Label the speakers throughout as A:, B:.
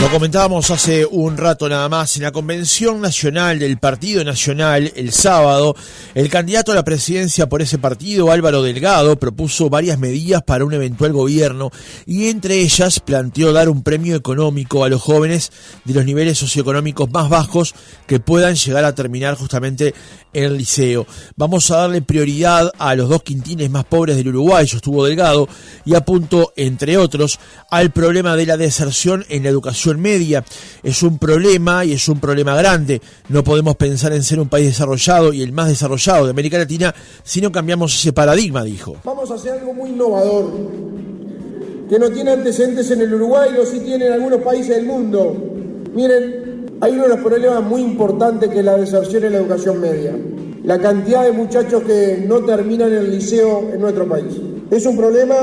A: Lo comentábamos hace un rato nada más, en la Convención Nacional del Partido Nacional el sábado, el candidato a la presidencia por ese partido, Álvaro Delgado, propuso varias medidas para un eventual gobierno y entre ellas planteó dar un premio económico a los jóvenes de los niveles socioeconómicos más bajos que puedan llegar a terminar justamente el liceo. Vamos a darle prioridad a los 2 quintiles más pobres del Uruguay, sostuvo Delgado, y apuntó, entre otros, al problema de la deserción en la educación media. Es un problema y es un problema grande. No podemos pensar en ser un país desarrollado y el más desarrollado de América Latina si no cambiamos ese paradigma, dijo.
B: Vamos a hacer algo muy innovador, que no tiene antecedentes en el Uruguay, lo sí tiene en algunos países del mundo. Miren, hay uno de los problemas muy importantes que es la deserción en la educación media. La cantidad de muchachos que no terminan el liceo en nuestro país. Es un problema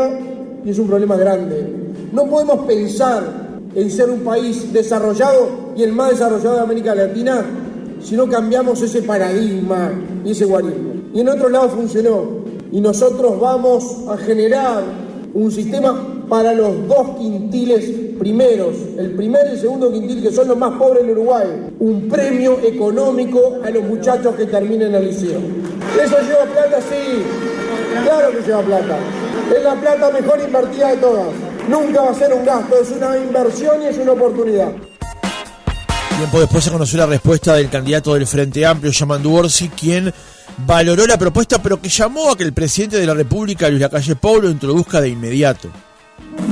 B: y es un problema grande. No podemos pensar en ser un país desarrollado y el más desarrollado de América Latina si no cambiamos ese paradigma y ese guarismo. Y en otro lado funcionó. Y nosotros vamos a generar un sistema para los 2 quintiles primeros, el primer y el segundo quintil, que son los más pobres del Uruguay. Un premio económico a los muchachos que terminen el liceo. ¿Eso lleva plata? Sí, claro que lleva plata. Es la plata mejor invertida de todas. Nunca va a ser un gasto, es una inversión y es una oportunidad.
A: Tiempo después se conoció la respuesta del candidato del Frente Amplio, Yamandu Orsi, quien valoró la propuesta, pero que llamó a que el presidente de la República, Luis Lacalle Pou, lo introduzca de inmediato.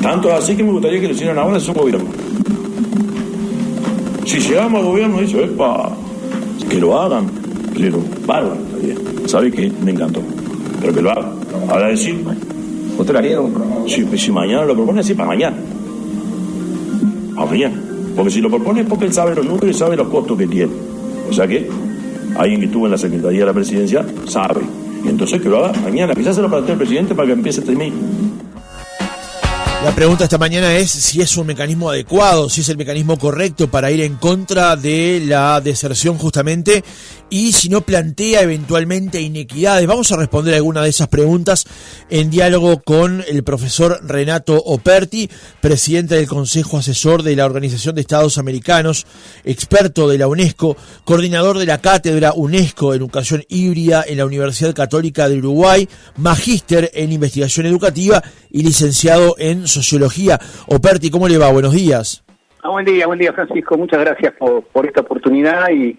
C: Tanto es así que me gustaría que lo hicieran ahora si son gobierno. Si llegamos al gobierno, dice, que lo hagan, pero bárbaro, está bien. ¿Sabe qué? Me encantó. Pero que lo hagan. Ahora decir, ¿usted lo haría? Si mañana lo propone, sí, para mañana. A mañana. Porque si lo propone es porque él sabe los números y sabe los costos que tiene. O sea que alguien que estuvo en la Secretaría de la Presidencia sabe. Y entonces que lo haga mañana. Quizás se lo plantea el presidente para que empiece a terminar.
A: La pregunta esta mañana es si es un mecanismo adecuado, si es el mecanismo correcto para ir en contra de la deserción justamente, y si no plantea eventualmente inequidades. Vamos a responder alguna de esas preguntas en diálogo con el profesor Renato Operti, presidente del Consejo Asesor de la Organización de Estados Americanos, experto de la UNESCO, coordinador de la Cátedra UNESCO de Educación Híbrida en la Universidad Católica de Uruguay, magíster en investigación educativa y licenciado en Sociología. Operti, ¿cómo le va? Buenos días.
D: Buen día, Francisco. Muchas gracias por esta oportunidad y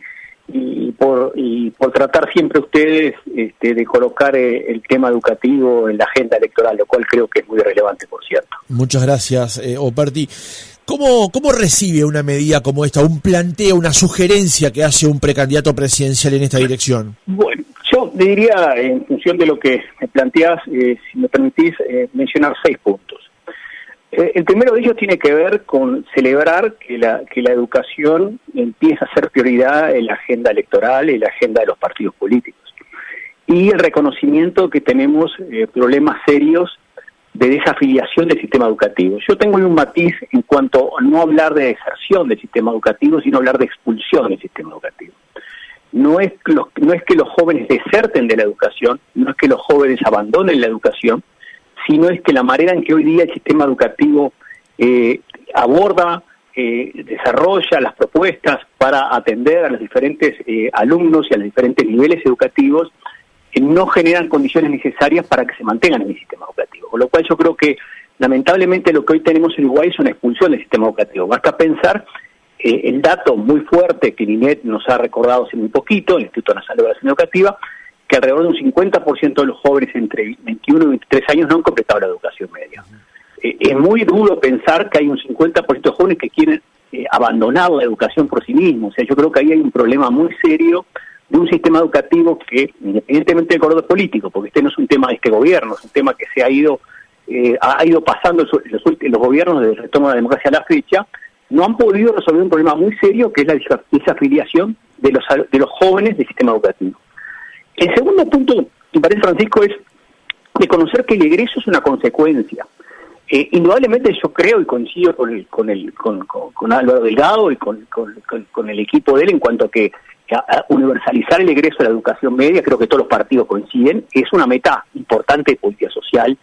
D: por tratar siempre ustedes de colocar el tema educativo en la agenda electoral, lo cual creo que es muy relevante, por cierto.
A: Muchas gracias, Operti. ¿Cómo recibe una medida como esta, un planteo, una sugerencia que hace un precandidato presidencial en esta dirección?
D: Bueno, yo le diría, en función de lo que me planteás, si me permitís, mencionar 6 puntos. El primero de ellos tiene que ver con celebrar que la educación empieza a ser prioridad en la agenda electoral, en la agenda de los partidos políticos. Y el reconocimiento que tenemos problemas serios de desafiliación del sistema educativo. Yo tengo un matiz en cuanto a no hablar de deserción del sistema educativo, sino hablar de expulsión del sistema educativo. No es que los jóvenes deserten de la educación, no es que los jóvenes abandonen la educación, sino es que la manera en que hoy día el sistema educativo aborda, desarrolla las propuestas para atender a los diferentes alumnos y a los diferentes niveles educativos, no generan condiciones necesarias para que se mantengan en el sistema educativo. Con lo cual yo creo que lamentablemente lo que hoy tenemos en Uruguay es una expulsión del sistema educativo. Basta pensar el dato muy fuerte que el INET nos ha recordado hace muy poquito, el Instituto Nacional de Evaluación Educativa, que alrededor de un 50% de los jóvenes entre 21 y 23 años no han completado la educación media. Es muy duro pensar que hay un 50% de jóvenes que quieren abandonar la educación por sí mismos. O sea, yo creo que ahí hay un problema muy serio de un sistema educativo que, independientemente del color político, porque este no es un tema de este gobierno, es un tema que se ha ido pasando los gobiernos desde el retorno de la democracia a la fecha, no han podido resolver un problema muy serio que es la desafiliación de los jóvenes del sistema educativo. El segundo punto, me parece, Francisco, es reconocer que el egreso es una consecuencia. Indudablemente yo creo y coincido con Álvaro Delgado y con el equipo de él en cuanto a que a universalizar el egreso a la educación media, creo que todos los partidos coinciden, es una meta importante de política social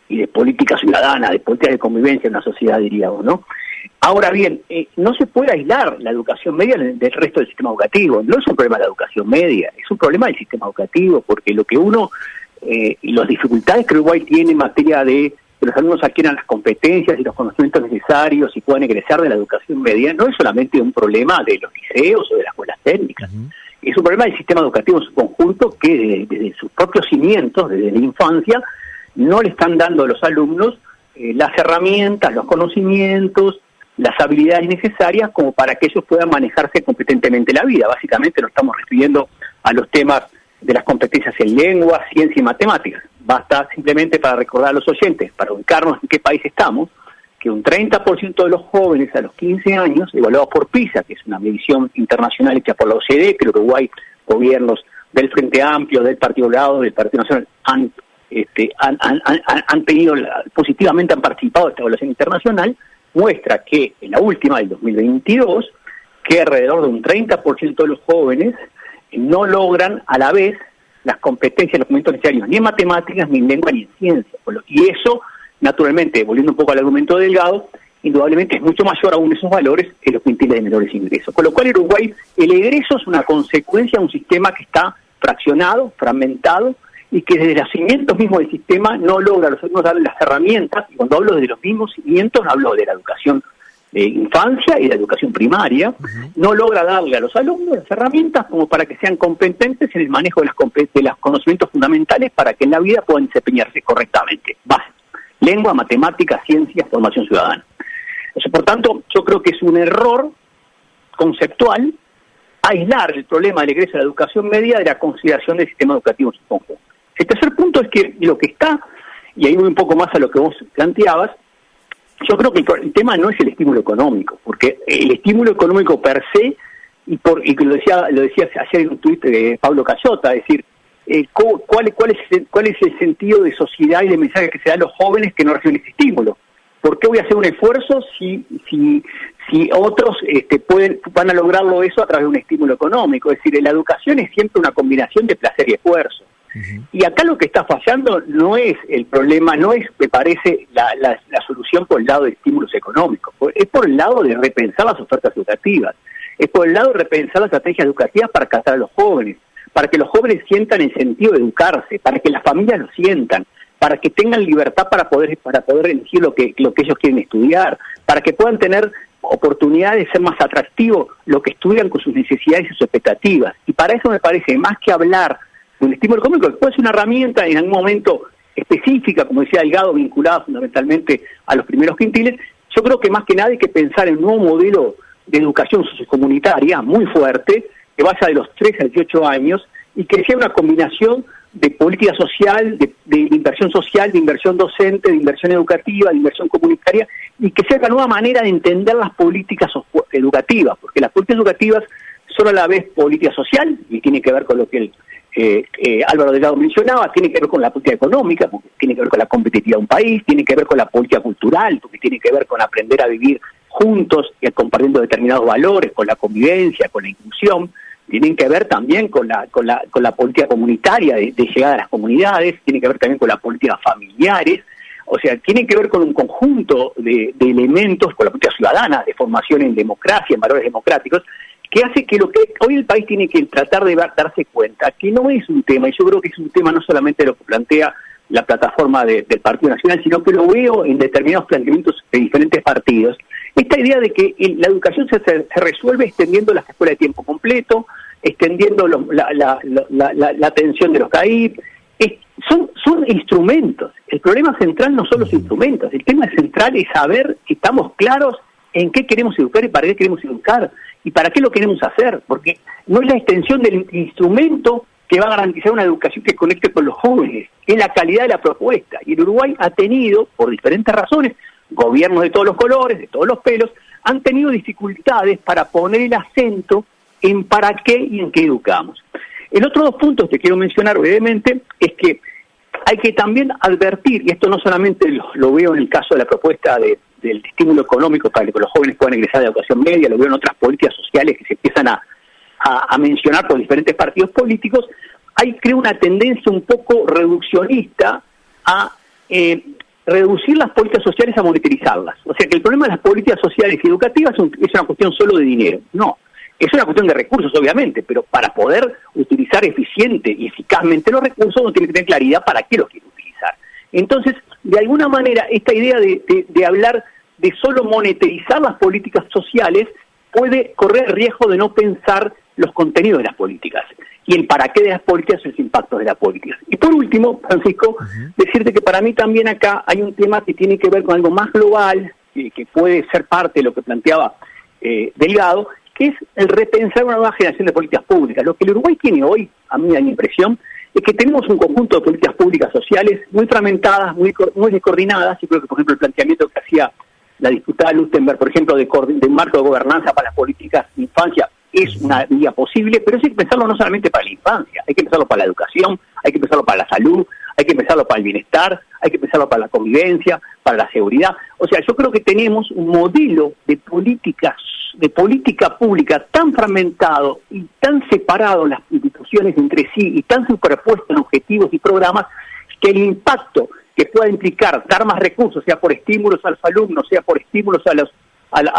D: y de política ciudadana, de política de convivencia en una sociedad, diríamos, ¿no? Ahora bien, no se puede aislar la educación media del resto del sistema educativo. No es un problema de la educación media, es un problema del sistema educativo, porque lo que las dificultades que Uruguay tiene en materia de que los alumnos adquieran las competencias y los conocimientos necesarios y puedan egresar de la educación media, no es solamente un problema de los liceos o de las escuelas técnicas. Es un problema del sistema educativo en su conjunto que desde sus propios cimientos, desde la infancia, no le están dando a los alumnos las herramientas, los conocimientos, las habilidades necesarias como para que ellos puedan manejarse competentemente la vida. Básicamente nos estamos refiriendo a los temas de las competencias en lengua, ciencia y matemáticas. Basta simplemente para recordar a los oyentes, para ubicarnos en qué país estamos, que un 30% de los jóvenes a los 15 años, evaluados por PISA, que es una medición internacional hecha por la OCDE, que Uruguay, gobiernos del Frente Amplio, del Partido Colorado, del Partido Nacional, han tenido positivamente, han participado de esta evaluación internacional, muestra que en la última, del 2022, que alrededor de un 30% de los jóvenes no logran a la vez las competencias, los conocimientos necesarios, ni en matemáticas, ni en lengua, ni en ciencia. Y eso, naturalmente, volviendo un poco al argumento de Delgado, indudablemente es mucho mayor aún esos valores en los quintiles de menores ingresos. Con lo cual, en Uruguay, el egreso es una consecuencia de un sistema que está fraccionado, fragmentado, y que desde los cimientos mismos del sistema no logra a los alumnos darle las herramientas. Y cuando hablo de los mismos cimientos, hablo de la educación de infancia y de la educación primaria, no logra darle a los alumnos las herramientas como para que sean competentes en el manejo de los conocimientos fundamentales para que en la vida puedan desempeñarse correctamente. Base, lengua, matemáticas, ciencia, formación ciudadana. Entonces, por tanto, yo creo que es un error conceptual aislar el problema del egreso de la educación media de la consideración del sistema educativo en su conjunto. El tercer punto es que lo que está, y ahí voy un poco más a lo que vos planteabas, yo creo que el tema no es el estímulo económico, porque el estímulo económico per se, y lo decía ayer en un tuit de Pablo Cayota, es decir, ¿cuál es el sentido de sociedad y de mensaje que se da a los jóvenes que no reciben ese estímulo? ¿Por qué voy a hacer un esfuerzo si otros van a lograrlo eso a través de un estímulo económico? Es decir, la educación es siempre una combinación de placer y esfuerzo. Y acá lo que está fallando no es el problema, no es, me parece, la solución por el lado de estímulos económicos, es por el lado de repensar las ofertas educativas, es por el lado de repensar las estrategias educativas para captar a los jóvenes, para que los jóvenes sientan el sentido de educarse, para que las familias lo sientan, para que tengan libertad para poder elegir lo que ellos quieren estudiar, para que puedan tener oportunidades de ser más atractivo lo que estudian con sus necesidades y sus expectativas. Y para eso me parece, más que hablar de un estímulo económico, que puede ser una herramienta en algún momento específica, como decía Delgado, vinculada fundamentalmente a los primeros quintiles, yo creo que más que nada hay que pensar en un nuevo modelo de educación sociocomunitaria muy fuerte, que vaya de los 3 a 18 años, y que sea una combinación de política social, de inversión social, de inversión docente, de inversión educativa, de inversión comunitaria, y que sea una nueva manera de entender las políticas educativas, porque las políticas educativas son a la vez política social, y tiene que ver con lo que Álvaro Delgado mencionaba, tiene que ver con la política económica, porque tiene que ver con la competitividad de un país, tiene que ver con la política cultural, porque tiene que ver con aprender a vivir juntos y compartiendo determinados valores, con la convivencia, con la inclusión, tienen que ver también con la política comunitaria de llegada a las comunidades, tiene que ver también con las políticas familiares, o sea, tiene que ver con un conjunto de elementos, con la política ciudadana, de formación en democracia, en valores democráticos, que hace que lo que hoy el país tiene que tratar de darse cuenta, que no es un tema, y yo creo que es un tema no solamente lo que plantea la plataforma del Partido Nacional, sino que lo veo en determinados planteamientos de diferentes partidos, esta idea de que la educación se resuelve extendiendo las escuelas de tiempo completo, extendiendo la atención de los CAIP, son instrumentos. El problema central no son los instrumentos, el tema central es saber que estamos claros en qué queremos educar y para qué queremos educar y para qué lo queremos hacer, porque no es la extensión del instrumento que va a garantizar una educación que conecte con los jóvenes, es la calidad de la propuesta. Y el Uruguay ha tenido, por diferentes razones, gobiernos de todos los colores, de todos los pelos, han tenido dificultades para poner el acento en para qué y en qué educamos. El otro dos puntos que quiero mencionar brevemente es que hay que también advertir, y esto no solamente lo veo en el caso de la propuesta del estímulo económico para que los jóvenes puedan ingresar a la educación media, lo veo en otras políticas sociales que se empiezan a mencionar por diferentes partidos políticos, hay creo una tendencia un poco reduccionista a reducir las políticas sociales a monetarizarlas. O sea que el problema de las políticas sociales y educativas es una cuestión solo de dinero. No, es una cuestión de recursos, obviamente, pero para poder utilizar eficiente y eficazmente los recursos uno tiene que tener claridad para qué los quiere utilizar. Entonces, de alguna manera, esta idea de hablar de solo monetarizar las políticas sociales puede correr el riesgo de no pensar los contenidos de las políticas y el para qué de las políticas y los impactos de las políticas. Y por último, Francisco, decirte que para mí también acá hay un tema que tiene que ver con algo más global, que puede ser parte de lo que planteaba Delgado, que es el repensar una nueva generación de políticas públicas. Lo que el Uruguay tiene hoy, a mí da la impresión, es que tenemos un conjunto de políticas públicas sociales muy fragmentadas, muy descoordinadas. Yo creo que, por ejemplo, el planteamiento que hacía la diputada Lustenberg, por ejemplo, de un marco de gobernanza para las políticas de infancia, es una vía posible, pero eso hay que pensarlo no solamente para la infancia, hay que pensarlo para la educación, hay que pensarlo para la salud, hay que pensarlo para el bienestar, hay que pensarlo para la convivencia, para la seguridad. O sea, yo creo que tenemos un modelo de política pública tan fragmentado y tan separado las instituciones entre sí y tan superpuesto en objetivos y programas que el impacto que pueda implicar dar más recursos, sea por estímulos a los alumnos, sea por estímulos a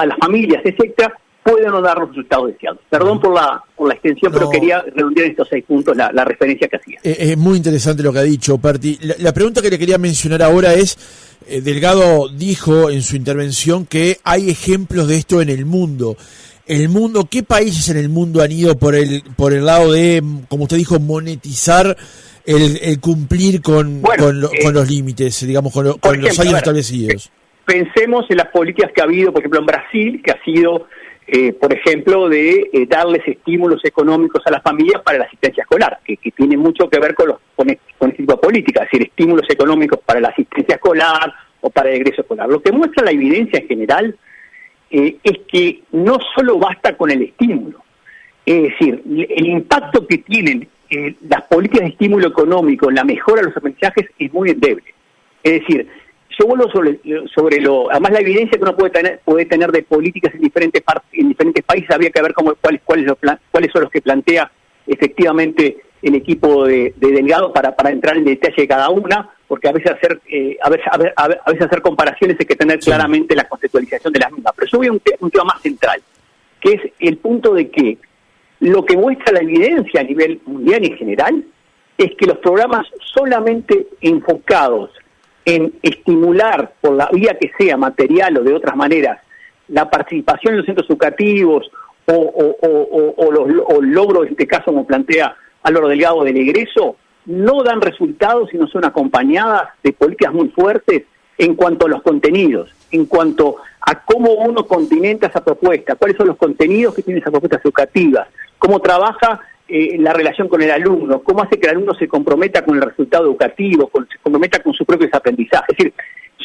D: las familias, etcétera, puede no dar los resultados deseados. Perdón por la extensión, pero quería redondear en estos 6 puntos la referencia que hacía.
A: Es muy interesante lo que ha dicho, Perti. La pregunta que le quería mencionar ahora es, Delgado dijo en su intervención que hay ejemplos de esto en el mundo. ¿Qué países en el mundo han ido por el lado de, como usted dijo, monetizar el cumplir con los límites, digamos, con los años establecidos?
D: Pensemos en las políticas que ha habido, por ejemplo, en Brasil, que ha sido, por ejemplo, de darles estímulos económicos a las familias para la asistencia escolar, que tiene mucho que ver con este tipo de políticas, es decir, estímulos económicos para la asistencia escolar o para el egreso escolar. Lo que muestra la evidencia en general es que no solo basta con el estímulo, es decir, el impacto que tienen las políticas de estímulo económico en la mejora de los aprendizajes es muy endeble. Es decir, yo vuelvo además la evidencia que uno puede tener de políticas en diferentes países, habría que ver cuáles son los que plantea efectivamente el equipo de Delgado para entrar en detalle de cada una, porque a veces hacer comparaciones hay que tener claramente la conceptualización de las mismas. Pero yo voy a un tema más central, que es el punto de que lo que muestra la evidencia a nivel mundial en general es que los programas solamente enfocados en estimular, por la vía que sea, material o de otras maneras, la participación en los centros educativos o los logros, en este caso, como plantea Álvaro Delgado, del egreso, no dan resultados si no son acompañadas de políticas muy fuertes en cuanto a los contenidos, en cuanto a cómo uno condimenta esa propuesta, cuáles son los contenidos que tienen esas propuestas educativas, cómo trabaja la relación con el alumno, cómo hace que el alumno se comprometa con el resultado educativo, se comprometa con sus propios aprendizajes. Es decir,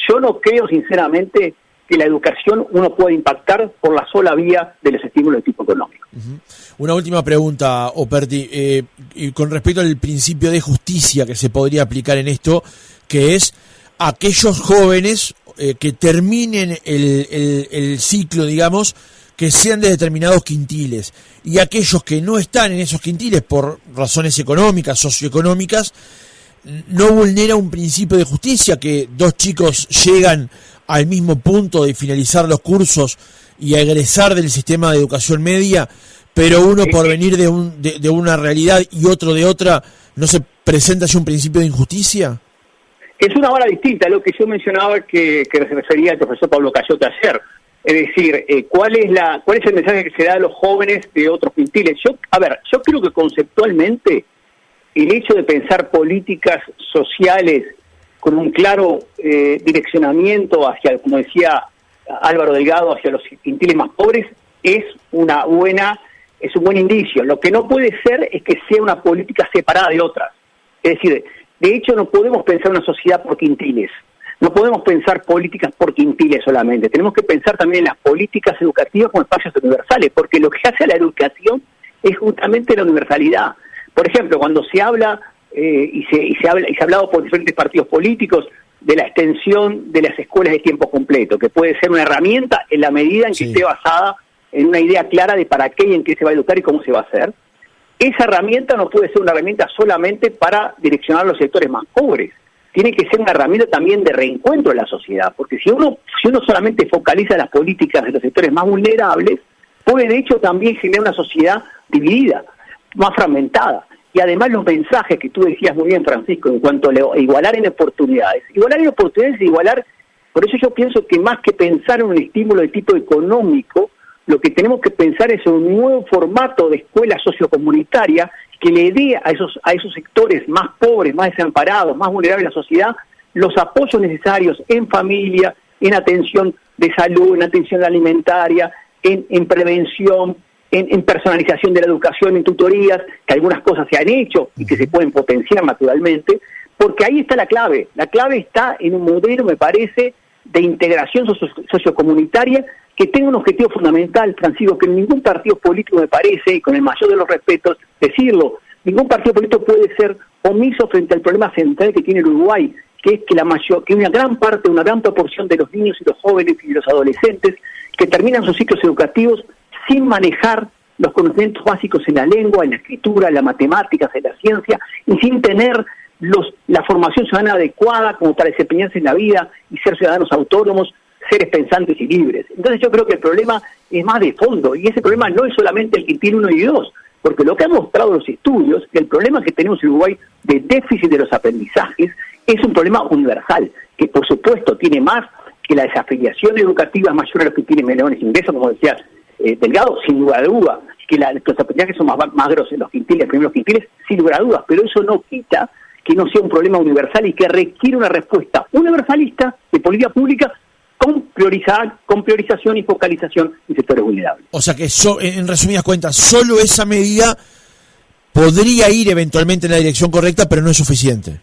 D: yo no creo sinceramente que la educación uno pueda impactar por la sola vía de los estímulos de tipo económico.
A: Una última pregunta, Operti, con respecto al principio de justicia que se podría aplicar en esto, que es aquellos jóvenes que terminen el ciclo, digamos, que sean de determinados quintiles, y aquellos que no están en esos quintiles por razones económicas, socioeconómicas, no vulnera un principio de justicia, que 2 chicos llegan al mismo punto de finalizar los cursos y a egresar del sistema de educación media, pero uno por venir de una realidad y otro de otra, ¿no se presenta ya un principio de injusticia?
D: Es una vara distinta a lo que yo mencionaba que se refería al profesor Pablo Cayote ayer. Es decir, ¿cuál es el mensaje que se da a los jóvenes de otros quintiles? Yo creo que conceptualmente el hecho de pensar políticas sociales con un claro direccionamiento hacia, como decía Álvaro Delgado, hacia los quintiles más pobres, es un buen indicio. Lo que no puede ser es que sea una política separada de otras. Es decir, de hecho no podemos pensar una sociedad por quintiles. No podemos pensar políticas por quintiles solamente. Tenemos que pensar también en las políticas educativas como espacios universales, porque lo que hace a la educación es justamente la universalidad. Por ejemplo, cuando se habla y se ha hablado por diferentes partidos políticos de la extensión de las escuelas de tiempo completo, que puede ser una herramienta en la medida en que esté basada en una idea clara de para qué y en qué se va a educar y cómo se va a hacer. Esa herramienta no puede ser una herramienta solamente para direccionar a los sectores más pobres. tiene que ser una herramienta también de reencuentro de la sociedad, porque si uno solamente focaliza las políticas de los sectores más vulnerables, puede de hecho también generar una sociedad dividida, más fragmentada. Y además los mensajes que tú decías muy bien, Francisco, en cuanto a igualar en oportunidades. Igualar en oportunidades es igualar, por eso yo pienso que más que pensar en un estímulo de tipo económico, lo que tenemos que pensar es en un nuevo formato de escuela sociocomunitaria que le dé a esos sectores más pobres, más desamparados, más vulnerables de la sociedad, los apoyos necesarios en familia, en atención de salud, en atención alimentaria, en prevención, en personalización de la educación, en tutorías, que algunas cosas se han hecho y que se pueden potenciar naturalmente, porque ahí está la clave. La clave está en un modelo, me parece, de integración sociocomunitaria que tenga un objetivo fundamental, Francisco, que ningún partido político, me parece, y con el mayor de los respetos, decirlo, ningún partido político puede ser omiso frente al problema central que tiene el Uruguay, que es que una gran parte, una gran proporción de los niños y los jóvenes y los adolescentes que terminan sus ciclos educativos sin manejar los conocimientos básicos en la lengua, en la escritura, en las matemáticas, en la ciencia, y sin tener la formación ciudadana adecuada como para desempeñarse en la vida y ser ciudadanos autónomos, seres pensantes y libres. Entonces yo creo que el problema es más de fondo, y ese problema no es solamente el Quintil 1 y 2, porque lo que han mostrado los estudios, que el problema que tenemos en Uruguay de déficit de los aprendizajes es un problema universal, que por supuesto tiene más que la desafiliación educativa mayor a los que tienen menores ingresos, como decía Delgado, sin lugar a duda, que los aprendizajes son más grosos en los quintiles, primeros quintiles, sin lugar a dudas, pero eso no quita que no sea un problema universal y que requiere una respuesta universalista de política pública con priorización y focalización en sectores vulnerables.
A: O sea que, en resumidas cuentas, solo esa medida podría ir eventualmente en la dirección correcta, pero no es suficiente.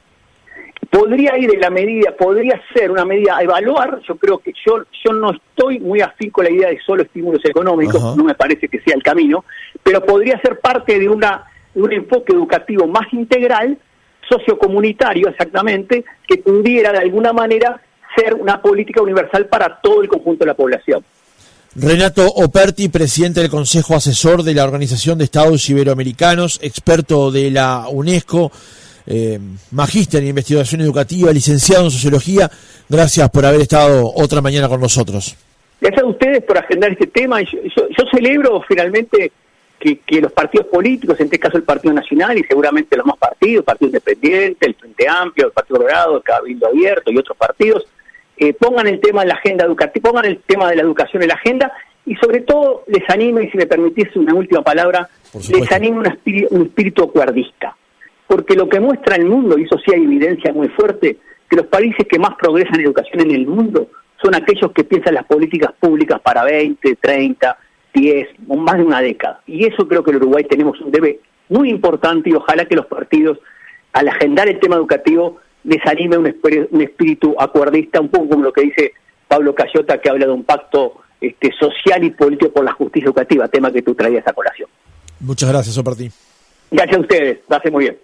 D: Podría ir en la medida, podría ser una medida a evaluar. Yo creo que yo no estoy muy afín con la idea de solo estímulos económicos, no me parece que sea el camino, pero podría ser parte de un enfoque educativo más integral, sociocomunitario exactamente, que pudiera de alguna manera ser una política universal para todo el conjunto de la población.
A: Renato Operti, presidente del Consejo Asesor de la Organización de Estados Iberoamericanos, experto de la UNESCO, magíster en investigación educativa, licenciado en sociología. Gracias por haber estado otra mañana con nosotros.
D: Gracias a ustedes por agendar este tema. Yo celebro finalmente que los partidos políticos, en este caso el Partido Nacional y seguramente los más partidos, Partido Independiente, el Frente Amplio, el Partido Colorado, el Cabildo Abierto y otros partidos, pongan el tema en la agenda educativa, pongan el tema de la educación en la agenda y sobre todo les anime, y si me permitís una última palabra, les anime un espíritu acuerdista. Porque lo que muestra el mundo, y eso sí hay evidencia muy fuerte, que los países que más progresan en educación en el mundo son aquellos que piensan las políticas públicas para 20, 30, 10 o más de una década. Y eso creo que en Uruguay tenemos un debe muy importante y ojalá que los partidos, al agendar el tema educativo, les anime un espíritu acuerdista, un poco como lo que dice Pablo Cayota, que habla de un pacto social y político por la justicia educativa, tema que tú traías a colación.
A: Muchas gracias, Operti.
D: Gracias a ustedes, lo hace muy bien.